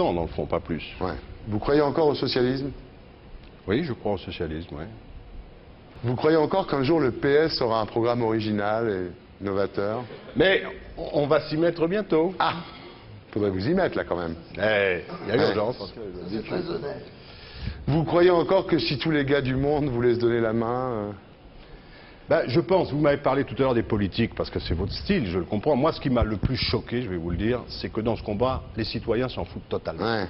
ans, dans le fond, pas plus. Ouais. Vous croyez encore au socialisme? Oui, je crois au socialisme, oui. Vous croyez encore qu'un jour le PS aura un programme original et novateur? Mais on va s'y mettre bientôt. Ah! Faudrait vous y mettre, là, quand même. Eh, il y a urgence. C'est très honnête. Vous croyez encore que si tous les gars du monde voulaient se donner la main... Ben, je pense, vous m'avez parlé tout à l'heure des politiques, parce que c'est votre style, je le comprends. Moi, ce qui m'a le plus choqué, je vais vous le dire, c'est que dans ce combat, les citoyens s'en foutent totalement. Ouais.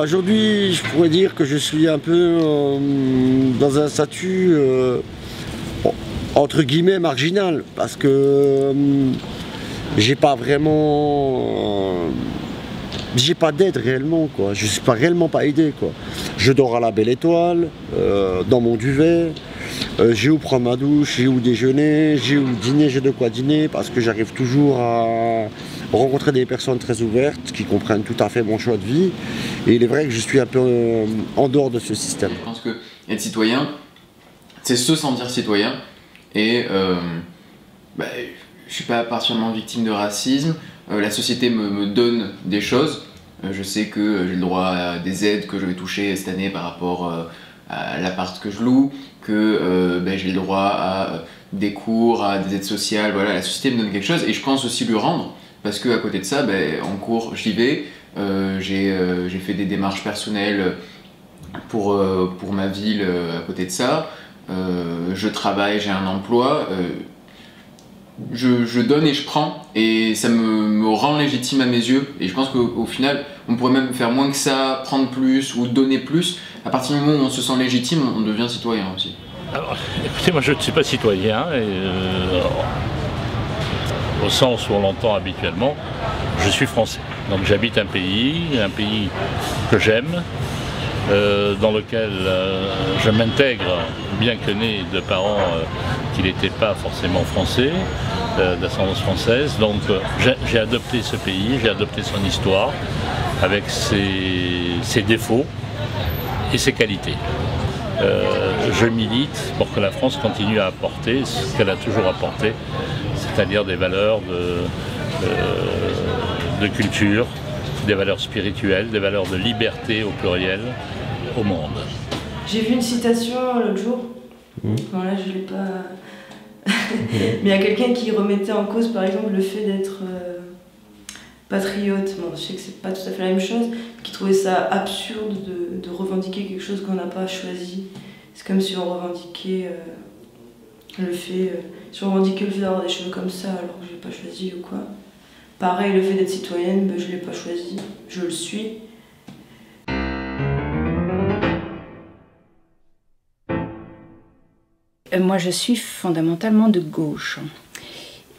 Aujourd'hui, je pourrais dire que je suis un peu dans un statut entre guillemets marginal, parce que j'ai pas vraiment, j'ai pas d'aide réellement, quoi. Je suis pas réellement pas aidé, quoi. Je dors à la Belle Étoile, dans mon duvet. J'ai où prendre ma douche, j'ai où déjeuner, j'ai où dîner, j'ai de quoi dîner, parce que j'arrive toujours à rencontrer des personnes très ouvertes qui comprennent tout à fait mon choix de vie. Et il est vrai que je suis un peu en dehors de ce système. Je pense que être citoyen, c'est se sentir citoyen. Et je suis pas particulièrement victime de racisme. La société me donne des choses. Je sais que j'ai le droit à des aides que je vais toucher cette année par rapport à l'appart que je loue, que j'ai le droit à des cours, à des aides sociales. Voilà, la société me donne quelque chose et je pense aussi lui rendre. Parce qu'à côté de ça, en cours, j'y vais. J'ai fait des démarches personnelles pour ma ville à côté de ça. Je travaille, j'ai un emploi. Je donne et je prends. Et ça me rend légitime à mes yeux. Et je pense qu'au final, on pourrait même faire moins que ça, prendre plus ou donner plus. À partir du moment où on se sent légitime, on devient citoyen aussi. Alors, écoutez, moi je ne suis pas citoyen. Au sens où on l'entend habituellement, je suis français. Donc j'habite un pays que j'aime, dans lequel je m'intègre, bien que né de parents qui n'étaient pas forcément français, d'ascendance française. Donc j'ai adopté ce pays, j'ai adopté son histoire, avec ses défauts et ses qualités. Je milite pour que la France continue à apporter ce qu'elle a toujours apporté, c'est-à-dire des valeurs de culture, des valeurs spirituelles, des valeurs de liberté au pluriel, au monde. J'ai vu une citation l'autre jour, bon là je l'ai pas... mais il y a quelqu'un qui remettait en cause par exemple le fait d'être patriote. Bon, je sais que c'est pas tout à fait la même chose, qui trouvait ça absurde de revendiquer quelque chose qu'on n'a pas choisi. C'est comme si on revendiquait le fait d'avoir des cheveux comme ça alors que je l'ai pas choisi ou quoi. Pareil, le fait d'être citoyenne, je l'ai pas choisi, je le suis. Moi, je suis fondamentalement de gauche.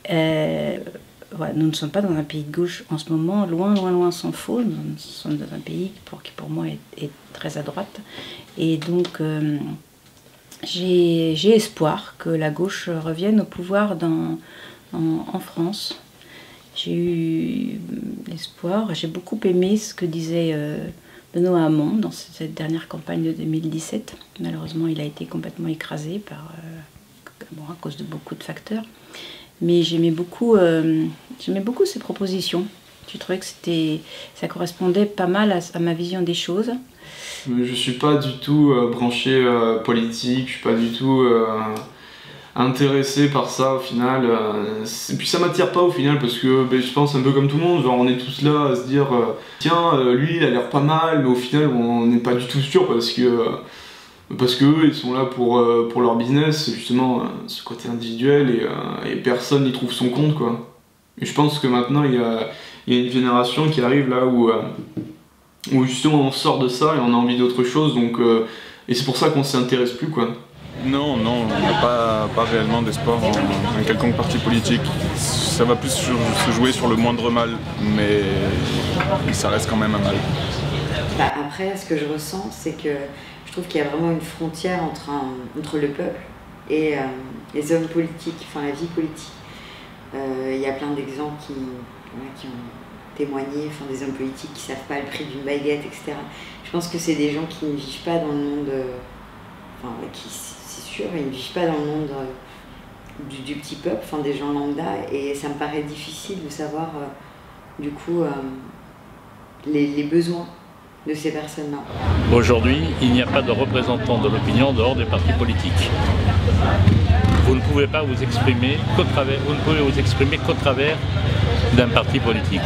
Voilà, nous ne sommes pas dans un pays de gauche en ce moment, loin, loin, loin s'en faut. Nous sommes dans un pays qui pour moi est très à droite. Et donc, j'ai espoir que la gauche revienne au pouvoir en France. J'ai eu l'espoir, j'ai beaucoup aimé ce que disait Benoît Hamon dans cette dernière campagne de 2017. Malheureusement, il a été complètement écrasé à cause de beaucoup de facteurs. Mais j'aimais beaucoup ses propositions. Je trouvais que ça correspondait pas mal à ma vision des choses. Je suis pas du tout branché politique, je suis pas du tout intéressé par ça au final. Et puis ça m'attire pas au final parce que je pense un peu comme tout le monde, genre on est tous là à se dire tiens lui il a l'air pas mal, mais au final on n'est pas du tout sûr parce que eux ils sont là pour leur business, justement ce côté individuel et personne n'y trouve son compte quoi. Et je pense que maintenant il y a une génération qui arrive là où justement on sort de ça et on a envie d'autre chose, donc et c'est pour ça qu'on s'intéresse plus quoi. Non, on n'a pas réellement d'espoir en quelconque parti politique. Ça va plus se jouer sur le moindre mal, mais ça reste quand même un mal. Après, ce que je ressens, c'est que je trouve qu'il y a vraiment une frontière entre le peuple et les hommes politiques, enfin la vie politique. Il y a plein d'exemples qui ont témoigné, enfin des hommes politiques qui ne savent pas le prix d'une baguette, etc. Je pense que c'est des gens qui ne vivent pas dans le monde, c'est sûr, ils ne vivent pas dans le monde du petit peuple, enfin des gens lambda, et ça me paraît difficile de savoir du coup les besoins de ces personnes-là. Aujourd'hui, il n'y a pas de représentants de l'opinion dehors des partis politiques. Vous ne pouvez pas vous exprimer qu'au travers, d'un parti politique.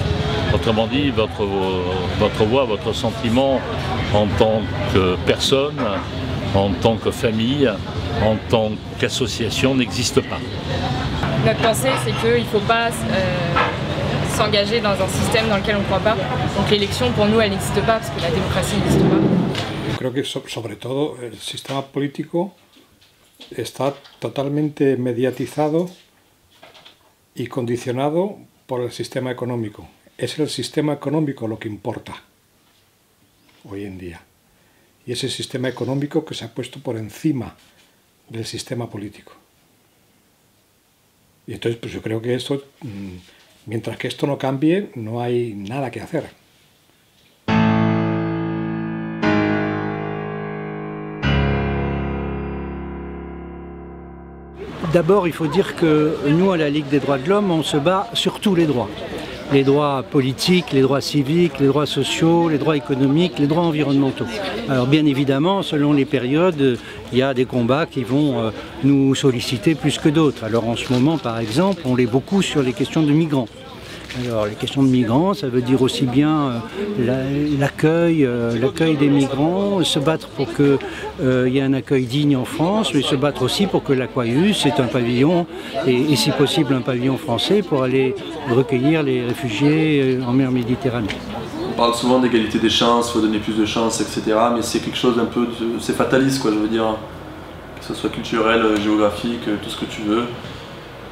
Autrement dit, votre voix, votre sentiment en tant que personne, en tant que famille, en tant qu'association n'existe pas. Notre pensée, c'est qu'il ne faut pas s'engager dans un système dans lequel on ne croit pas. Donc l'élection, pour nous, elle n'existe pas parce que la démocratie n'existe pas. Yo creo que sobre todo el sistema político está totalmente mediatizado y condicionado por el sistema económico. Es el sistema económico lo que importa hoy en día. Y es el sistema económico que se ha puesto por encima del sistema político. Y entonces pues yo creo que esto, mientras que esto no cambie, no hay nada que hacer. D'abord, il faut dire que nous, à la Ligue des droits de l'homme, on se bat sur tous les droits. Les droits politiques, les droits civiques, les droits sociaux, les droits économiques, les droits environnementaux. Alors bien évidemment, selon les périodes, il y a des combats qui vont nous solliciter plus que d'autres. Alors en ce moment, par exemple, on l'est beaucoup sur les questions de migrants. Alors les questions de migrants, ça veut dire aussi bien l'accueil des migrants, se battre pour qu'il y ait un accueil digne en France, mais se battre aussi pour que l'Aquarius ait un pavillon, et si possible un pavillon français, pour aller recueillir les réfugiés en mer Méditerranée. On parle souvent d'égalité des chances, il faut donner plus de chances, etc. Mais c'est quelque chose d'un peu, c'est fataliste quoi, je veux dire, que ce soit culturel, géographique, tout ce que tu veux.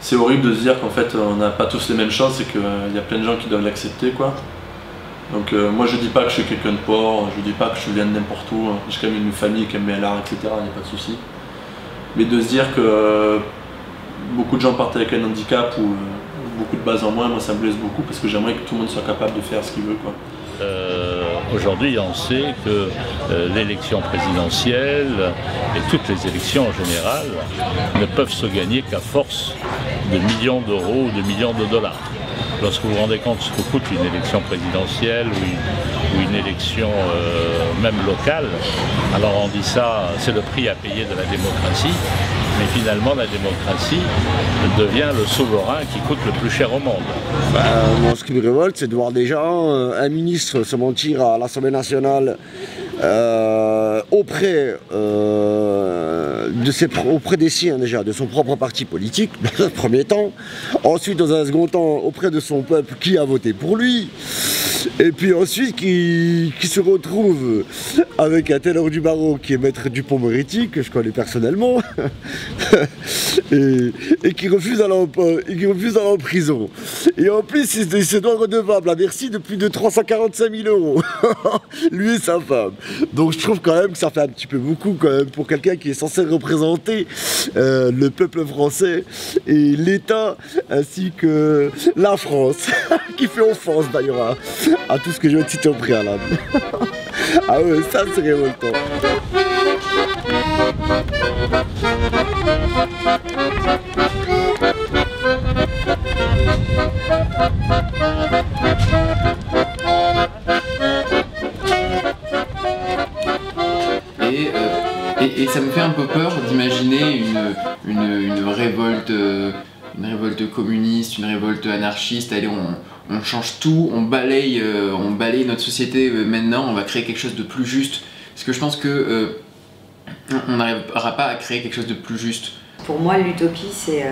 C'est horrible de se dire qu'en fait on n'a pas tous les mêmes chances et qu'il y a plein de gens qui doivent l'accepter quoi. Donc moi je dis pas que je suis quelqu'un de pauvre, je dis pas que je viens de n'importe où, j'ai quand même une famille qui aime bien l'art, etc. Il n'y a pas de souci. Mais de se dire que beaucoup de gens partent avec un handicap ou beaucoup de bases en moins, moi ça me blesse beaucoup parce que j'aimerais que tout le monde soit capable de faire ce qu'il veut quoi. Aujourd'hui, on sait que l'élection présidentielle et toutes les élections en général ne peuvent se gagner qu'à force de millions d'euros ou de millions de dollars. Lorsque vous vous rendez compte de ce que coûte une élection présidentielle ou une élection même locale, alors on dit ça, c'est le prix à payer de la démocratie, mais finalement la démocratie devient le souverain qui coûte le plus cher au monde. Moi, ce qui me révolte, c'est de voir déjà un ministre se mentir à l'Assemblée nationale auprès des siens déjà, de son propre parti politique, dans un premier temps, ensuite dans un second temps auprès de son peuple qui a voté pour lui, et puis ensuite qui se retrouve avec un ténor du barreau qui est maître Dupond-Moretti, que je connais personnellement, et qui refuse d'aller en prison. Et en plus, il se doit redevable à Bercy de plus de 345 000 €, lui et sa femme. Donc je trouve quand même que ça fait un petit peu beaucoup quand même pour quelqu'un qui est censé représenter le peuple français et l'État ainsi que la France, qui fait offense d'ailleurs à tout ce que je vais citer au préalable. Ah ouais, ça c'est révoltant. Et ça me fait un peu peur d'imaginer une révolte communiste, une révolte anarchiste. Allez, on change tout, on balaye notre société maintenant, on va créer quelque chose de plus juste. Parce que je pense que on n'arrivera pas à créer quelque chose de plus juste. Pour moi, l'utopie, c'est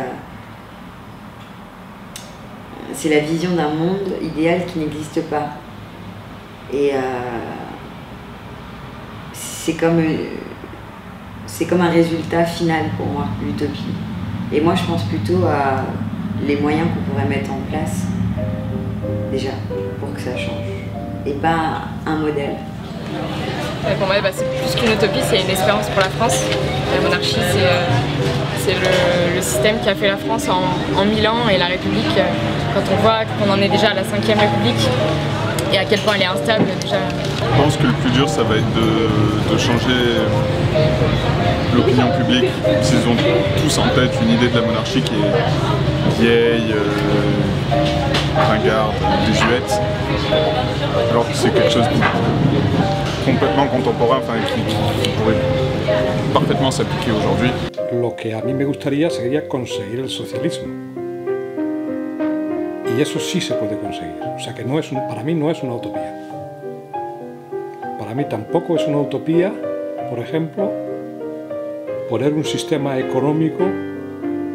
la vision d'un monde idéal qui n'existe pas. Et c'est comme un résultat final pour moi, l'utopie. Et moi, je pense plutôt à les moyens qu'on pourrait mettre en place, déjà, pour que ça change. Et pas un modèle. Pour moi, c'est plus qu'une utopie, c'est une espérance pour la France. La monarchie, c'est c'est le système qui a fait la France en 1000 ans et la République, quand on voit qu'on en est déjà à la 5e République et à quel point elle est instable déjà. Je pense que le plus dur, ça va être de changer l'opinion publique. Ils ont tous en tête une idée de la monarchie qui est vieille, ringarde, désuète, alors que c'est quelque chose de complètement contemporain, enfin, qui pourrait parfaitement s'appliquer aujourd'hui. Lo que a mí me gustaría sería conseguir el socialismo. Y eso sí se puede conseguir. O sea que no es para mí no es una utopía. Para mí tampoco es una utopía, por ejemplo, poner un sistema económico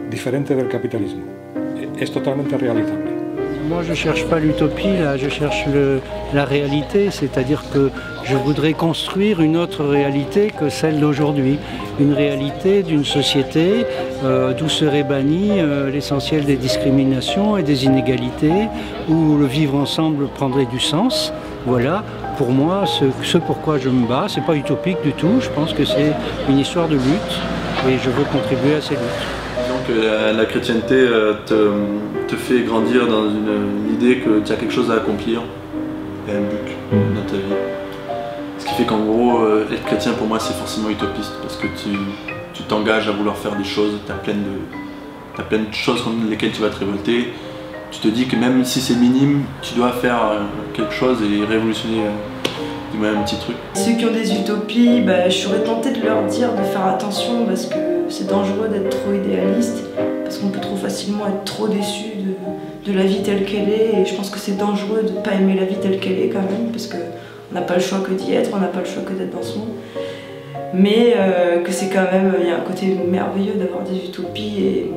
diferente del capitalismo. Es totalmente realizable. Moi, je ne cherche pas l'utopie, là, je cherche la réalité, c'est-à-dire que je voudrais construire une autre réalité que celle d'aujourd'hui. Une réalité d'une société d'où serait banni l'essentiel des discriminations et des inégalités, où le vivre ensemble prendrait du sens. Voilà, pour moi, ce pourquoi je me bats, c'est pas utopique du tout, je pense que c'est une histoire de lutte et je veux contribuer à ces luttes. Donc la chrétienté te fait grandir dans une idée que tu as quelque chose à accomplir et un but dans ta vie. Ce qui fait qu'en gros, être chrétien pour moi c'est forcément utopiste parce que tu t'engages à vouloir faire des choses, tu as plein de choses contre lesquelles tu vas te révolter. Tu te dis que même si c'est minime, tu dois faire quelque chose et révolutionner du moins un petit truc. Ceux qui ont des utopies, je serais tentée de leur dire de faire attention parce que c'est dangereux d'être trop idéaliste, parce qu'on peut trop facilement être trop déçu de la vie telle qu'elle est, et je pense que c'est dangereux de ne pas aimer la vie telle qu'elle est quand même, parce qu'on n'a pas le choix que d'y être, on n'a pas le choix que d'être dans ce monde. Mais que c'est quand même, il y a un côté merveilleux d'avoir des utopies,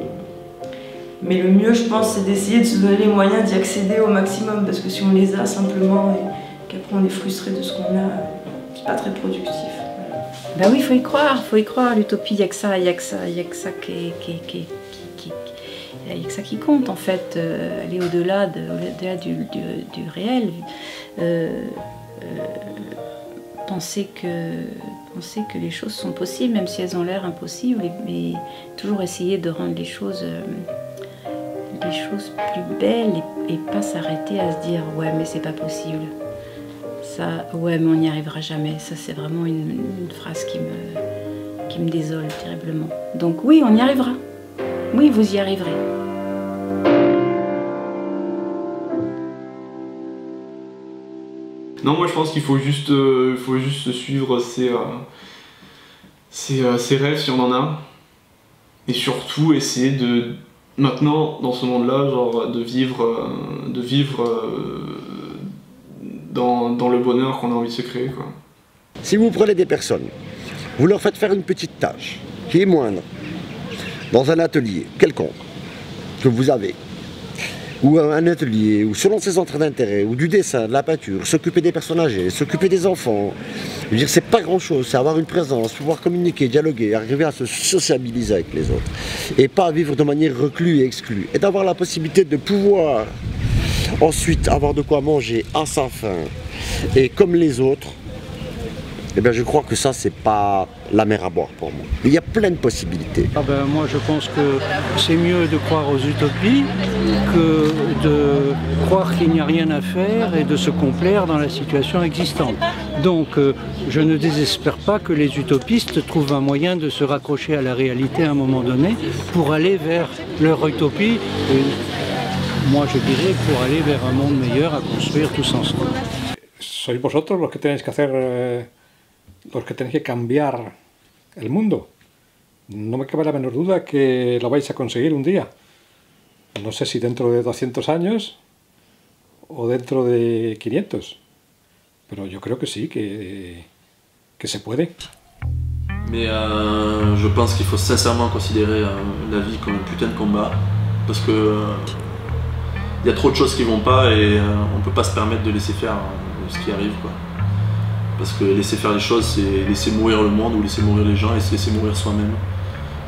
mais le mieux je pense c'est d'essayer de se donner les moyens d'y accéder au maximum, parce que si on les a simplement et qu'après on est frustré de ce qu'on a, c'est pas très productif. Ben oui, il faut y croire, l'utopie, il n'y a que ça, il n'y a que ça qui compte en fait, aller au-delà du réel, penser que les choses sont possibles, même si elles ont l'air impossibles, mais toujours essayer de rendre les choses plus belles et pas s'arrêter à se dire ouais mais c'est pas possible. Ça, ouais, mais on n'y arrivera jamais. Ça, c'est vraiment une phrase qui me désole terriblement. Donc oui, on y arrivera. Oui, vous y arriverez. Non, moi je pense qu'il faut juste suivre ses rêves si on en a. Et surtout essayer de, maintenant, dans ce monde-là, genre de vivre dans le bonheur qu'on a envie de se créer, quoi. Si vous prenez des personnes, vous leur faites faire une petite tâche qui est moindre dans un atelier quelconque que vous avez, ou un atelier, ou selon ses centres d'intérêt, ou du dessin, de la peinture, s'occuper des personnes âgées, s'occuper des enfants, je veux dire, c'est pas grand-chose, c'est avoir une présence, pouvoir communiquer, dialoguer, arriver à se sociabiliser avec les autres, et pas vivre de manière reclue et exclue, et d'avoir la possibilité de pouvoir ensuite avoir de quoi manger à sa faim et comme les autres, eh bien je crois que ça c'est pas la mer à boire pour moi. Il y a plein de possibilités. Moi je pense que c'est mieux de croire aux utopies que de croire qu'il n'y a rien à faire et de se complaire dans la situation existante. Donc je ne désespère pas que les utopistes trouvent un moyen de se raccrocher à la réalité à un moment donné pour aller vers leur utopie. Moi, je dirais pour aller vers un monde meilleur à construire tous ensemble. Sois vosotros los que tenéis que hacer, los que tenéis que cambiar el mundo. No me cabe la menor duda que lo vais a conseguir un día. No sé si dentro de 200 años o dentro de 500. Pero yo creo que sí, que se puede. Mais je pense qu'il faut sincèrement considérer la vie comme un putain de combat. Parce que il y a trop de choses qui vont pas et on peut pas se permettre de laisser faire ce qui arrive, quoi. Parce que laisser faire les choses, c'est laisser mourir le monde ou laisser mourir les gens et se laisser mourir soi-même.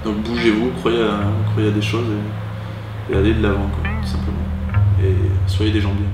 Donc bougez-vous, croyez à des choses et allez de l'avant, quoi, tout simplement. Et soyez des gens bien.